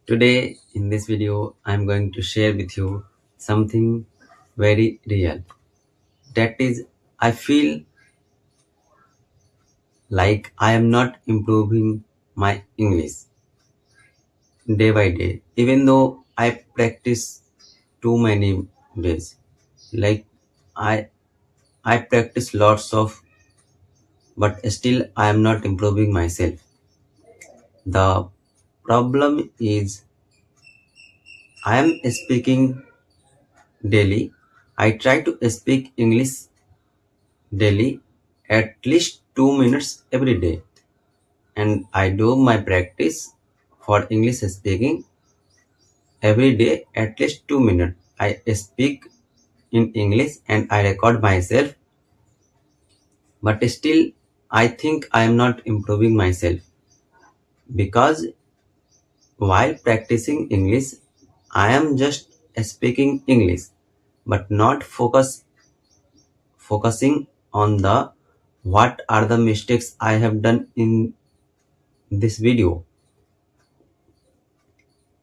Today, in this video, I'm going to share with you something very real. That is, I feel like I am not improving my English day by day, even though I practice too many days. Like I I practice lots of, but still I am not improving myself. The problem is I am speaking daily. I try to speak English daily at least 2 minutes every day, and I do my practice for English speaking every day at least 2 minutes. I speak in English and I record myself, but still I think I am not improving myself because while practicing English I am just speaking English but not focusing on the what are the mistakes I have done in this video.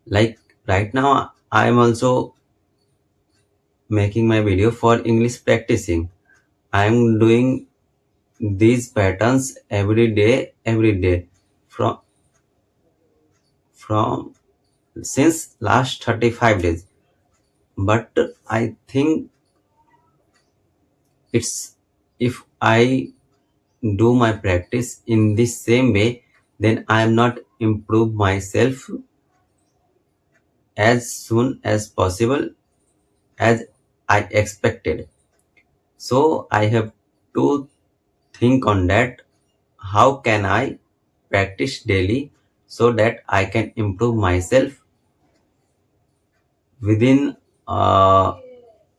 Like right now I am also making my video for English practicing. I am doing these patterns every day from since last 35 days, but I think it's if I do my practice in this same way, then I am not improve myself as soon as possible as I expected. So I have to think on that. How can I practice daily so that I can improve myself within uh,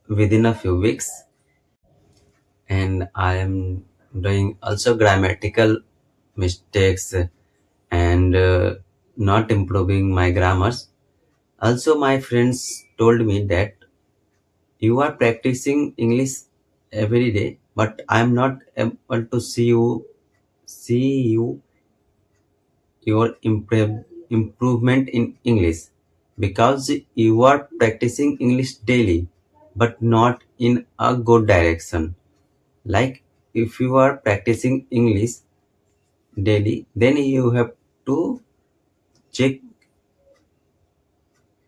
within a few weeks? And I am doing also grammatical mistakes and not improving my grammars. Also, my friends told me that you are practicing English every day, but I am not able to see you your improvement in English because you are practicing English daily but not in a good direction. Like if you are practicing English daily, then you have to check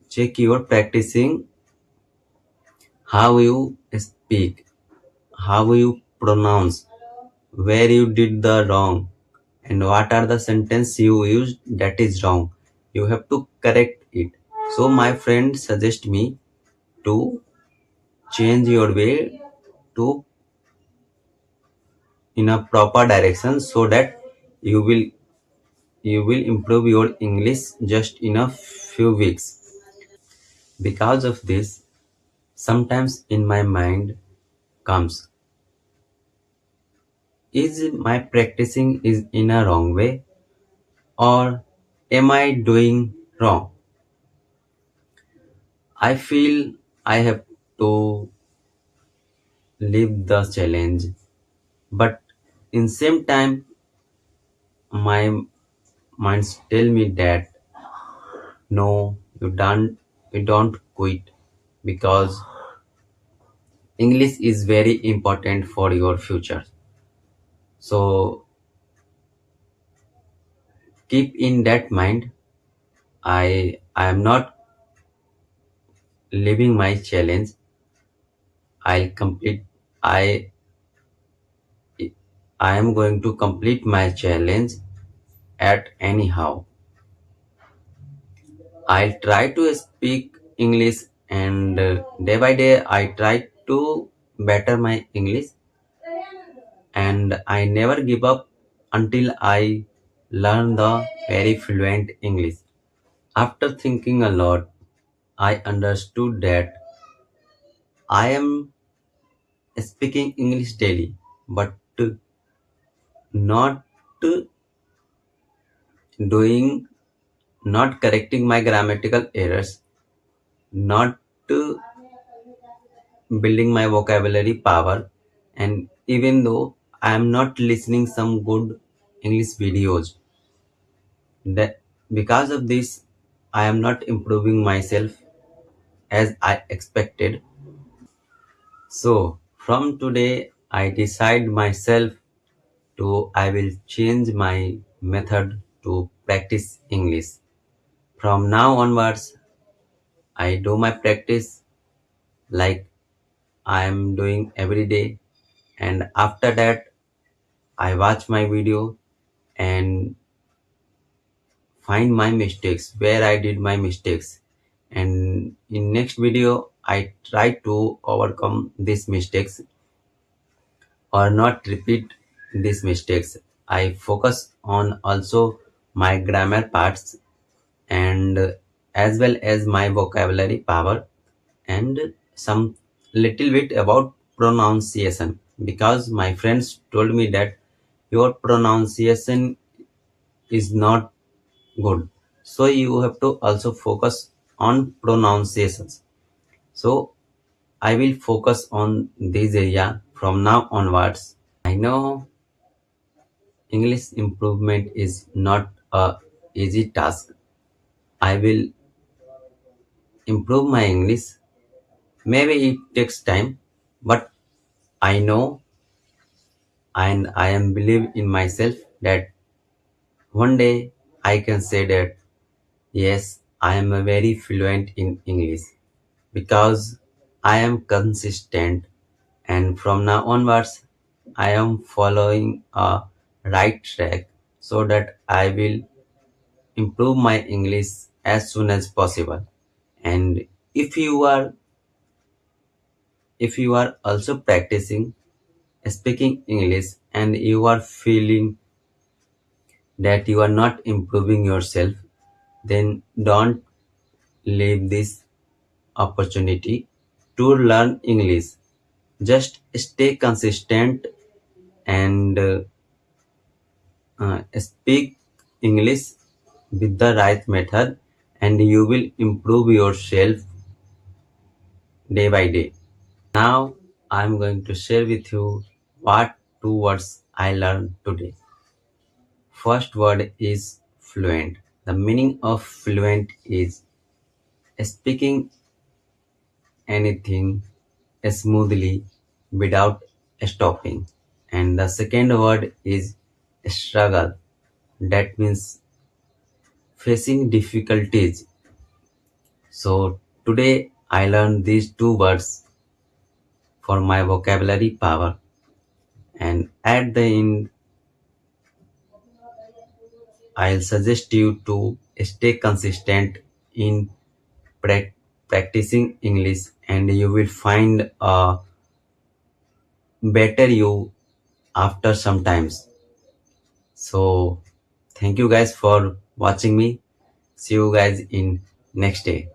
check your practicing, how you speak, how you pronounce, where you did the wrong, and what are the sentence you used that is wrong. You have to correct it. So my friend suggest me to change your way to in a proper direction so that you will you will improve your English just in a few weeks. Because of this, sometimes in my mind comes, is my practicing is in a wrong way, or am I doing wrong? I feel I have to live the challenge, but in same time my minds tell me that no, you don't quit because English is very important for your future. So keep in that mind. I am not leaving my challenge. I'll complete I I am going to complete my challenge at anyhow. I'll try to speak English, and day by day I try to better my English, and I never give up until I learn the very fluent English. After thinking a lot, I understood that I am speaking English daily, but not doing, not correcting my grammatical errors, not building my vocabulary power, and even though I am not listening some good English videos, that because of this I am not improving myself as I expected. So from today, I decide myself to I will change my method to practice English. From now onwards, I do my practice like I am doing every day, and after that, I watch my video and find my mistakes where I did my mistakes, and in next video I try to overcome these mistakes or not repeat these mistakes. I focus on also my grammar parts and as well as my vocabulary power and some little bit about pronunciation, because my friends told me that your pronunciation is not good, so you have to also focus on pronunciations. So I will focus on this area from now onwards. I know English improvement is not a easy task. I will improve my English. Maybe it takes time, but I know and I am believe in myself that one day I can say that yes, I am a very fluent in English because I am consistent, and from now onwards I am following a right track so that I will improve my English as soon as possible. And if you are if you are also practicing speaking English and you are feeling that you are not improving yourself, then don't leave this opportunity to learn English. Just stay consistent and speak English with the right method, and you will improve yourself day by day. Now, I'm going to share with you what two words I learned today. First word is fluent. The meaning of fluent is speaking anything smoothly without stopping. And the second word is struggle. That means facing difficulties. So today I learned these two words for my vocabulary power. And at the end, I'll suggest you to stay consistent in prac- practicing English, and you will find a better you after some times. So thank you guys for watching me. See you guys in next day.